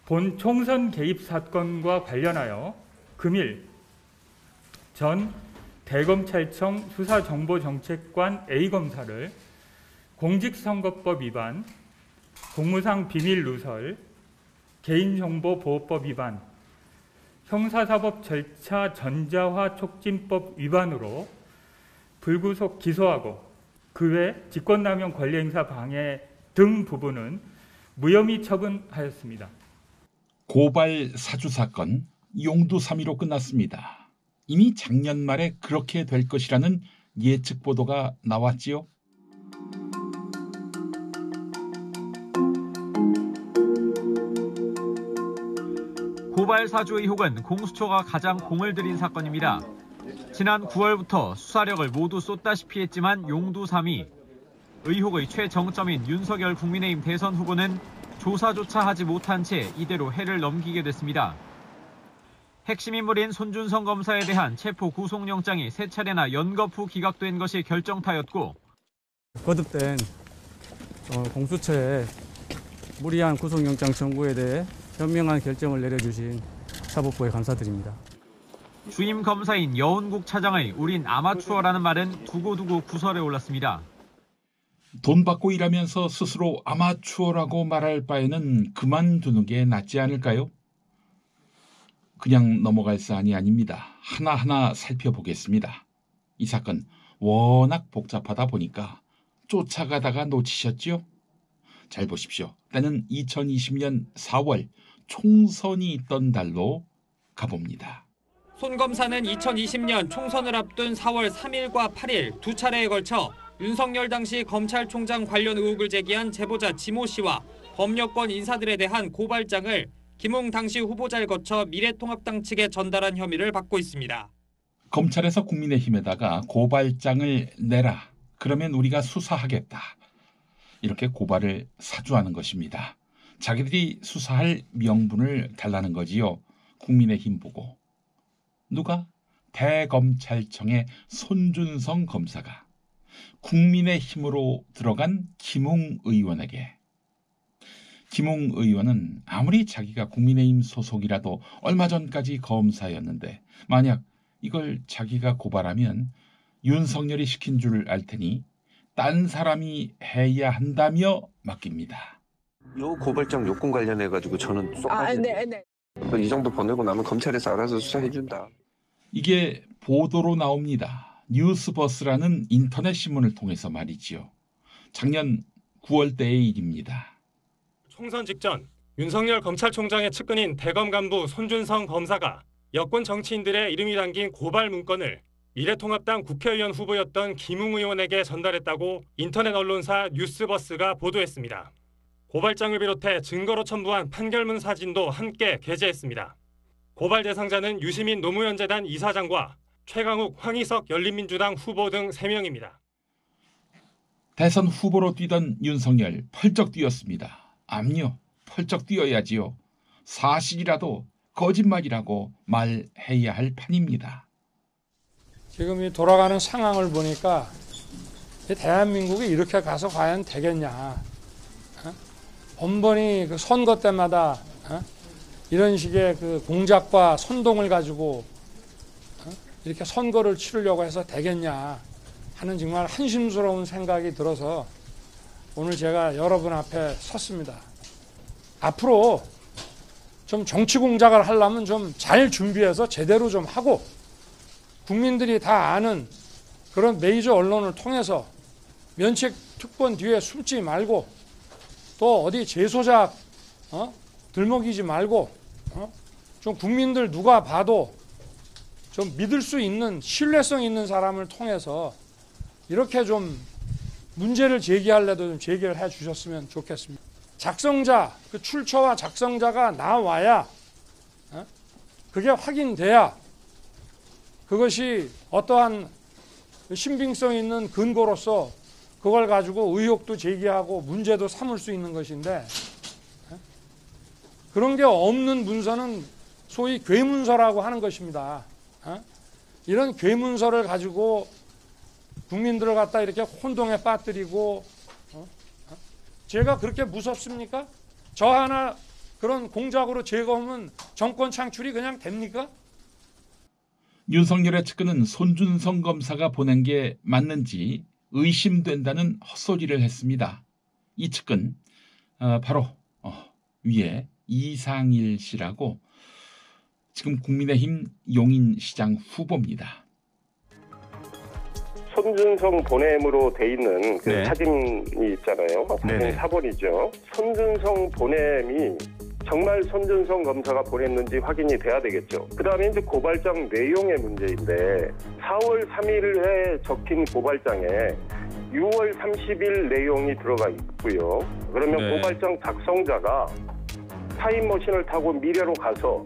본 총선 개입 사건과 관련하여 금일 전 대검찰청 수사정보정책관 A검사를 공직선거법 위반, 공무상 비밀누설, 개인정보보호법 위반, 형사사법 절차 전자화 촉진법 위반으로 불구속 기소하고 그 외 직권남용 권리행사 방해 등 부분은 무혐의 처분하였습니다. 고발 사주 사건 용두사미로 끝났습니다. 이미 작년 말에 그렇게 될 것이라는 예측 보도가 나왔지요. 고발 사주 의혹은 공수처가 가장 공을 들인 사건입니다. 지난 9월부터 수사력을 모두 쏟다시피 했지만 용두사미. 의혹의 최정점인 윤석열 국민의힘 대선 후보는 조사조차 하지 못한 채 이대로 해를 넘기게 됐습니다. 핵심 인물인 손준성 검사에 대한 체포 구속영장이 세 차례나 연거푸 기각된 것이 결정타였고 거듭된 공수처의 무리한 구속영장 청구에 대해 현명한 결정을 내려주신 사법부에 감사드립니다. 주임 검사인 여운국 차장의 우린 아마추어라는 말은 두고두고 구설에 올랐습니다. 돈 받고 일하면서 스스로 아마추어라고 말할 바에는 그만두는 게 낫지 않을까요? 그냥 넘어갈 사안이 아닙니다. 하나하나 살펴보겠습니다. 이 사건 워낙 복잡하다 보니까 쫓아가다가 놓치셨지요? 잘 보십시오. 때는 2020년 4월 총선이 있던 달로 가봅니다. 손 검사는 2020년 총선을 앞둔 4월 3일과 8일 두 차례에 걸쳐 윤석열 당시 검찰총장 관련 의혹을 제기한 제보자 지모 씨와 법여권 인사들에 대한 고발장을 김웅 당시 후보자를 거쳐 미래통합당 측에 전달한 혐의를 받고 있습니다. 검찰에서 국민의힘에다가 고발장을 내라. 그러면 우리가 수사하겠다. 이렇게 고발을 사주하는 것입니다. 자기들이 수사할 명분을 달라는 거지요. 국민의힘 보고. 누가? 대검찰청의 손준성 검사가 국민의힘으로 들어간 김웅 의원에게. 김웅 의원은 아무리 자기가 국민의힘 소속이라도 얼마 전까지 검사였는데 만약 이걸 자기가 고발하면 윤석열이 시킨 줄 알 테니 딴 사람이 해야 한다며 맡깁니다. 요 고발장 요건 관련해가지고 저는 이 정도 보내고 나면 검찰에서 알아서 수사해준다. 이게 보도로 나옵니다. 뉴스버스라는 인터넷 신문을 통해서 말이지요. 작년 9월 때의 일입니다. 총선 직전 윤석열 검찰총장의 측근인 대검 간부 손준성 검사가 여권 정치인들의 이름이 담긴 고발 문건을 미래통합당 국회의원 후보였던 김웅 의원에게 전달했다고 인터넷 언론사 뉴스버스가 보도했습니다. 고발장을 비롯해 증거로 첨부한 판결문 사진도 함께 게재했습니다. 고발 대상자는 유시민 노무현재단 이사장과 최강욱, 황희석 열린민주당 후보 등 3명입니다. 대선 후보로 뛰던 윤석열 펄쩍 뛰었습니다. 암요, 펄쩍 뛰어야지요. 사실이라도 거짓말이라고 말해야 할 판입니다. 지금 이 돌아가는 상황을 보니까 대한민국이 이렇게 가서 과연 되겠냐. 번번이 그 선거 때마다 이런 식의 그 공작과 선동을 가지고 이렇게 선거를 치르려고 해서 되겠냐 하는 정말 한심스러운 생각이 들어서 오늘 제가 여러분 앞에 섰습니다. 앞으로 좀 정치 공작을 하려면 좀 잘 준비해서 제대로 좀 하고 국민들이 다 아는 그런 메이저 언론을 통해서 면책 특권 뒤에 숨지 말고 또 어디 재소작 들먹이지 말고 좀 국민들 누가 봐도 좀 믿을 수 있는 신뢰성 있는 사람을 통해서 이렇게 좀 문제를 제기할래도 좀 제기를 해 주셨으면 좋겠습니다. 작성자, 그 출처와 작성자가 나와야 그게 확인돼야 그것이 어떠한 신빙성 있는 근거로서 그걸 가지고 의혹도 제기하고 문제도 삼을 수 있는 것인데 그런 게 없는 문서는 소위 괴문서라고 하는 것입니다. 이런 괴문서를 가지고 국민들을 갖다 이렇게 혼동에 빠뜨리고 제가 그렇게 무섭습니까? 저 하나 그런 공작으로 죄가 없는 정권 창출이 그냥 됩니까? 윤석열의 측근은 손준성 검사가 보낸 게 맞는지 의심된다는 헛소리를 했습니다. 이 측근 바로 위에 이상일 씨라고 지금 국민의힘 용인시장 후보입니다. 손준성 보냄으로 돼 있는 그 네. 사진이 있잖아요. 사진 네네. 4번이죠. 손준성 보냄이 정말 손준성 검사가 보냈는지 확인이 돼야 되겠죠. 그다음에 이제 고발장 내용의 문제인데 4월 3일에 적힌 고발장에 6월 30일 내용이 들어가 있고요. 그러면 네. 고발장 작성자가 타임머신을 타고 미래로 가서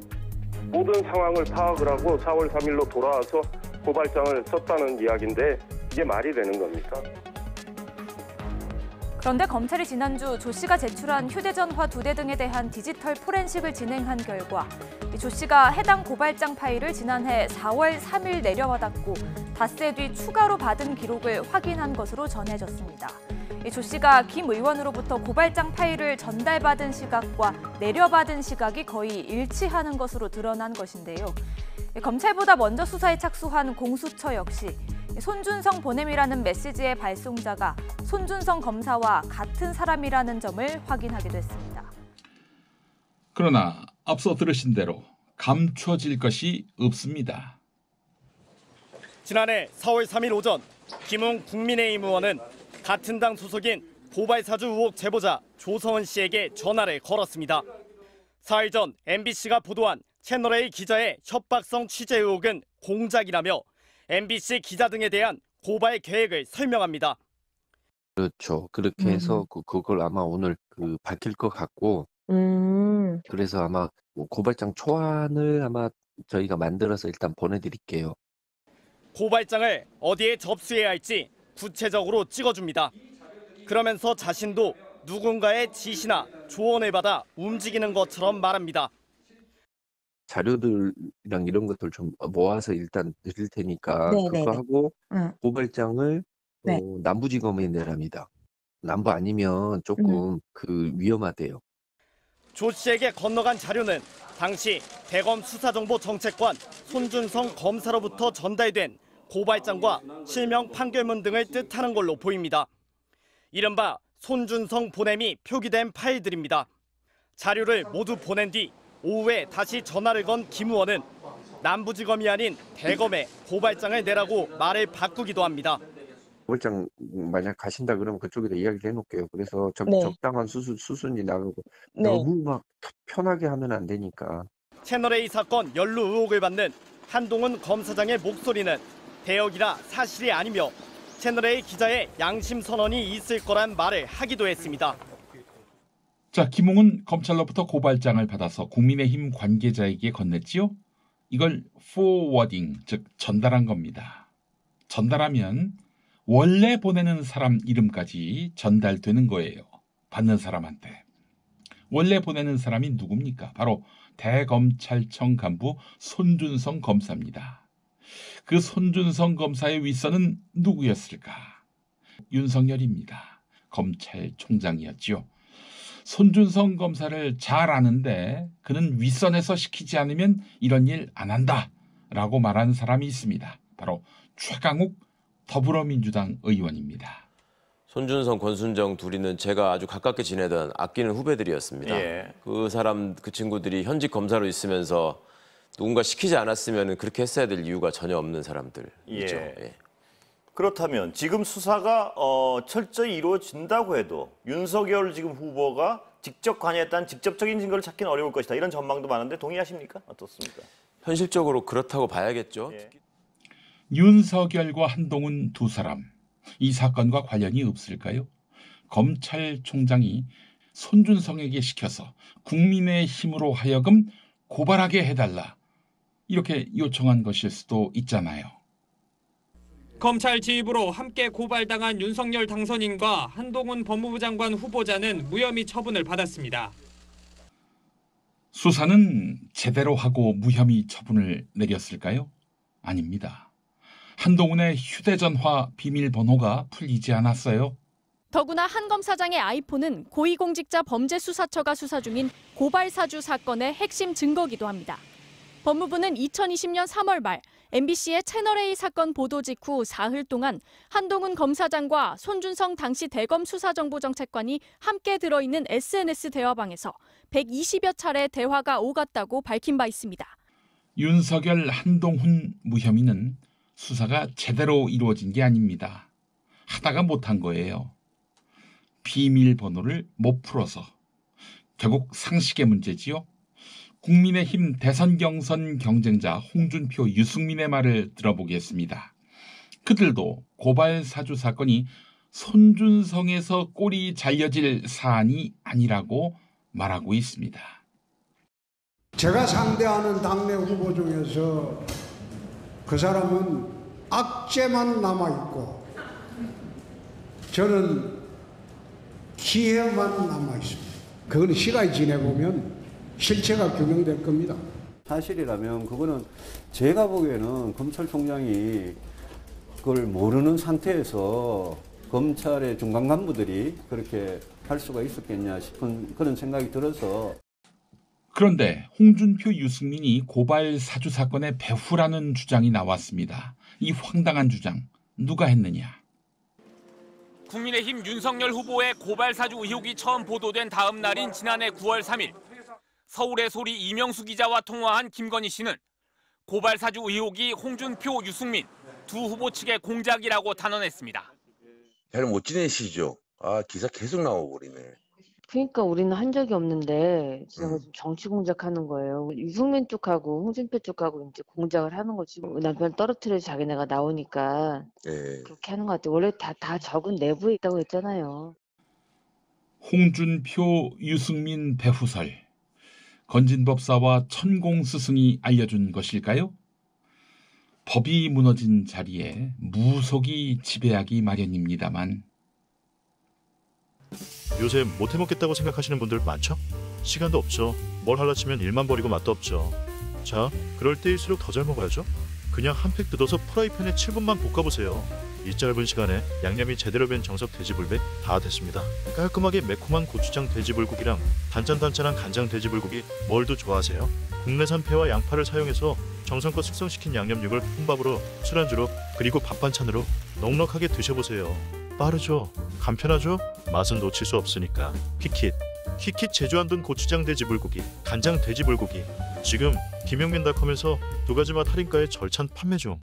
모든 상황을 파악을 하고 4월 3일로 돌아와서 고발장을 썼다는 이야기인데 이게 말이 되는 겁니까? 그런데 검찰이 지난주 조 씨가 제출한 휴대전화 2대 등에 대한 디지털 포렌식을 진행한 결과 조 씨가 해당 고발장 파일을 지난해 4월 3일 내려받았고 닷새 뒤 추가로 받은 기록을 확인한 것으로 전해졌습니다. 조 씨가 김 의원으로부터 고발장 파일을 전달받은 시각과 내려받은 시각이 거의 일치하는 것으로 드러난 것인데요. 검찰보다 먼저 수사에 착수한 공수처 역시 손준성 보냄이라는 메시지의 발송자가 손준성 검사와 같은 사람이라는 점을 확인하기도 했습니다. 그러나 앞서 들으신 대로 감춰질 것이 없습니다. 지난해 4월 3일 오전 김웅 국민의힘 의원은 같은 당 소속인 고발사주 의혹 제보자 조서원 씨에게 전화를 걸었습니다. 4일 전 MBC가 보도한 채널A 기자의 협박성 취재 의혹은 공작이라며 MBC 기자 등에 대한 고발 계획을 설명합니다. 그렇죠. 그렇게 해서 그걸 아마 오늘 밝힐 것 같고 그래서 아마 고발장 초안을 아마 저희가 만들어서 일단 보내드릴게요. 고발장을 어디에 접수해야 할지 구체적으로 찍어줍니다. 그러면서 자신도 누군가의 지시나 조언을 받아 움직이는 것처럼 말합니다. 자료들이랑 이런 것들 좀 모아서 일단 드릴 테니까 그거 하고 고발장을 남부지검에 내랍니다. 남부 아니면 조금 위험하대요. 조 씨에게 건너간 자료는 당시 대검 수사정보정책관 손준성 검사로부터 전달된 고발장과 실명 판결문 등을 뜻하는 걸로 보입니다. 이른바 손준성 보냄이 표기된 파일들입니다. 자료를 모두 보낸 뒤 오후에 다시 전화를 건 김 의원은 남부지검이 아닌 대검에 고발장을 내라고 말을 바꾸기도 합니다. 고발장 만약 가신다 그러면 그쪽에다 이야기를 해놓을게요. 그래서 적당한 수순이 나가고 너무 막 편하게 하면 안 되니까. 채널A 사건 연루 의혹을 받는 한동훈 검사장의 목소리는 대역이라 사실이 아니며 채널A 기자의 양심 선언이 있을 거란 말을 하기도 했습니다. 자, 김웅은 검찰로부터 고발장을 받아서 국민의힘 관계자에게 건넸지요. 이걸 포워딩, 즉 전달한 겁니다. 전달하면 원래 보내는 사람 이름까지 전달되는 거예요. 받는 사람한테. 원래 보내는 사람이 누굽니까? 바로 대검찰청 간부 손준성 검사입니다. 그 손준성 검사의 윗선은 누구였을까? 윤석열입니다. 검찰총장이었지요. 손준성 검사를 잘 아는데 그는 윗선에서 시키지 않으면 이런 일 안 한다라고 말하는 사람이 있습니다. 바로 최강욱 더불어민주당 의원입니다. 손준성, 권순정 둘이는 제가 아주 가깝게 지내던 아끼는 후배들이었습니다. 그 친구들이 현직 검사로 있으면서 누군가 시키지 않았으면 그렇게 했어야 될 이유가 전혀 없는 사람들이죠. 그렇다면 지금 수사가 철저히 이루어진다고 해도 윤석열 지금 후보가 직접 관여했다는 직접적인 증거를 찾기는 어려울 것이다. 이런 전망도 많은데 동의하십니까? 어떻습니까? 현실적으로 그렇다고 봐야겠죠. 윤석열과 한동훈 두 사람, 이 사건과 관련이 없을까요? 검찰총장이 손준성에게 시켜서 국민의힘으로 하여금 고발하게 해달라. 이렇게 요청한 것일 수도 있잖아요. 검찰 지휘부로 함께 고발당한 윤석열 당선인과 한동훈 법무부 장관 후보자는 무혐의 처분을 받았습니다. 수사는 제대로 하고 무혐의 처분을 내렸을까요? 아닙니다. 한동훈의 휴대전화 비밀번호가 풀리지 않았어요. 더구나 한 검사장의 아이폰은 고위공직자 범죄수사처가 수사 중인 고발사주 사건의 핵심 증거기도 합니다. 법무부는 2020년 3월 말 MBC의 채널A 사건 보도 직후 사흘 동안 한동훈 검사장과 손준성 당시 대검 수사정보정책관이 함께 들어있는 SNS 대화방에서 120여 차례 대화가 오갔다고 밝힌 바 있습니다. 윤석열, 한동훈 무혐의는 수사가 제대로 이루어진 게 아닙니다. 하다가 못한 거예요. 비밀번호를 못 풀어서. 결국 상식의 문제지요. 국민의힘 대선 경선 경쟁자 홍준표, 유승민의 말을 들어보겠습니다. 그들도 고발 사주 사건이 손준성에서 꼬리 잘려질 사안이 아니라고 말하고 있습니다. 제가 상대하는 당내 후보 중에서 그 사람은 악재만 남아있고 저는 기회만 남아있습니다. 그건 시간이 지내보면 실체가 규명될 겁니다. 사실이라면 그거는 제가 보기에는 검찰총장이 그걸 모르는 상태에서 검찰의 중간 간부들이 그렇게 할 수가 있었겠냐 싶은 그런 생각이 들어서. 그런데 홍준표, 유승민이 고발 사주 사건의 배후라는 주장이 나왔습니다. 이 황당한 주장 누가 했느냐? 국민의힘 윤석열 후보의 고발 사주 의혹이 처음 보도된 다음 날인 지난해 9월 3일 서울의 소리 이명수 기자와 통화한 김건희 씨는 고발 사주 의혹이 홍준표, 유승민 두 후보 측의 공작이라고 단언했습니다. 잘 못 지내시죠? 기사 계속 나오고 그러네. 그러니까 우리는 한 적이 없는데 정치 공작하는 거예요. 유승민 쪽하고 홍준표 쪽하고 이제 공작을 하는 거지. 남편 떨어뜨려 자기네가 나오니까 그렇게 하는 것 같아요. 원래 다 적은 내부에 있다고 했잖아요. 홍준표, 유승민 배후설. 건진법사와 천공 스승이 알려준 것일까요? 법이 무너진 자리에 무속이 지배하기 마련입니다만. 요새 못해먹겠다고 생각하시는 분들 많죠? 시간도 없죠. 뭘 하려 치면 일만 버리고 맛도 없죠. 자, 그럴 때일수록 더 잘 먹어야죠. 그냥 한 팩 뜯어서 프라이팬에 7분만 볶아보세요. 이 짧은 시간에 양념이 제대로 된 정석 돼지불백 다 됐습니다. 깔끔하게 매콤한 고추장 돼지불고기랑 단짠단짠한 간장 돼지불고기 뭘 더 좋아하세요? 국내산 회와 양파를 사용해서 정성껏 숙성시킨 양념육을 혼밥으로, 술안주로, 그리고 밥 반찬으로 넉넉하게 드셔보세요. 빠르죠? 간편하죠? 맛은 놓칠 수 없으니까. 킥킷 제주 안동 고추장 돼지불고기, 간장 돼지불고기. 지금 김영민닷컴에서 2가지 맛 할인가에 절찬 판매 중.